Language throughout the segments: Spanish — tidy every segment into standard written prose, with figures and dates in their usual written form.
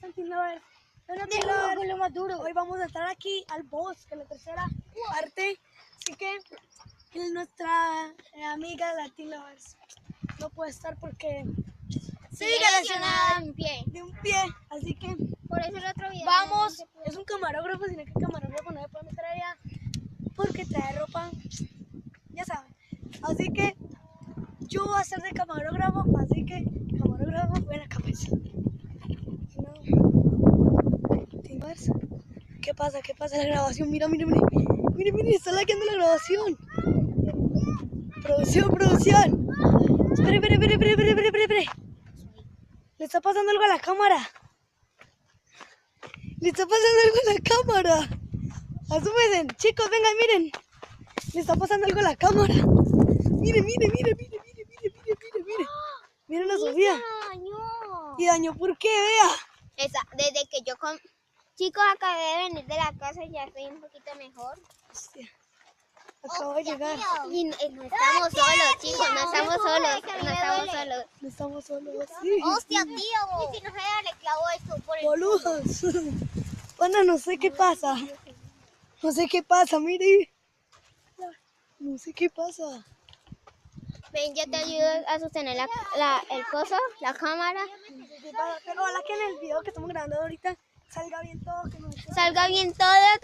están Tilovers? Bueno, Tilovers, con lo más duro. Hoy vamos a estar aquí al bosque, la tercera parte. Así que nuestra amiga la Tilovers no puede estar porque sigue lesionada de un pie. Así que por eso el otro video vamos, es un camarógrafo, sino que el camarógrafo no se puede meter allá porque trae ropa, ya saben. Así que yo voy a ser de camarógrafo, así que camarógrafo buena cabeza. No. ¿Qué pasa? ¿Qué pasa? La grabación, mira, está laqueando la grabación. Producción. Espere. Le está pasando algo a la cámara. Asúmense, chicos, vengan, miren. Le está pasando algo a la cámara. Miren. Miren a Sofía. ¿Y daño por qué? Vea. Desde que yo chicos, acabé de venir de la casa y ya estoy un poquito mejor. Hostia. Acabo de llegar. Y no estamos solos, chicos, no estamos solos. Sí. Hostia, tío. Y si no se le clavó esto por el boludos. Bueno, no sé qué pasa. Mire. No sé qué pasa. Ven, yo te ayudo a sostener el coso, la cámara. Pero ojalá que en el video que estamos grabando ahorita salga bien todo,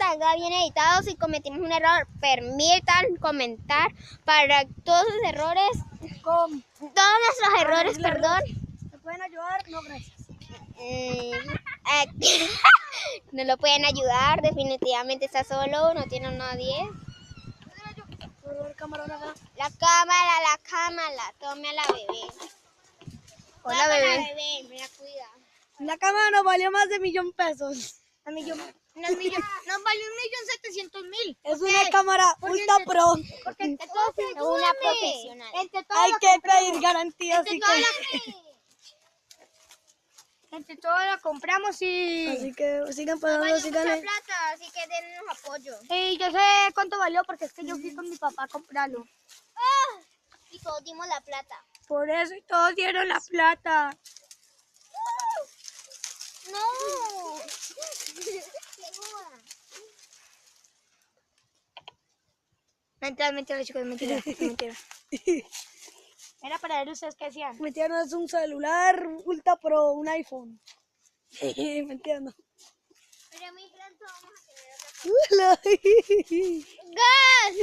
salga bien editado. Si cometimos un error, permitan comentar para todos sus errores, todos nuestros errores, perdón. ¿Me pueden ayudar? No, gracias. No lo pueden ayudar, definitivamente está solo, no tiene a nadie. La cámara, tome a la bebé. Hola, bebé. Me la cuida. La cámara nos valió más de $1.000.000. Nos valió 1.700.000. Es una cámara ultra pro. Porque es una profesional. Hay que pedir garantías. Entre todos la compramos Así que sigan pagando, síganle. plata, así que dennos apoyo. Y yo sé cuánto valió porque es que yo fui con mi papá a comprarlo. Y todos dimos la plata. Por eso y todos dieron la plata. No. Mentira, chicos, mentira. Era para ver ustedes qué hacían. Mentira, no es un celular ultra pro, un iPhone. Mentira, no. Pero muy pronto vamos a tener otra Hola. ¡Gas! ¡Uy!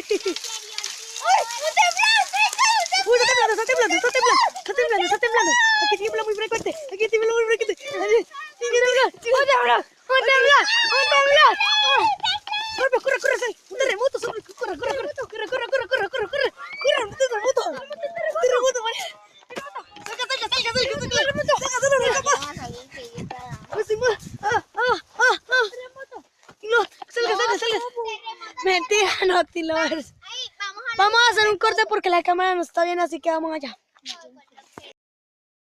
Está temblando. Aquí tiembla muy frecuente. Corre, Sal. Un terremoto. Corre. Un terremoto, María. Salga. Mentira, no, Tilovers. Vamos a hacer un corte porque la cámara no está bien, así que vamos allá.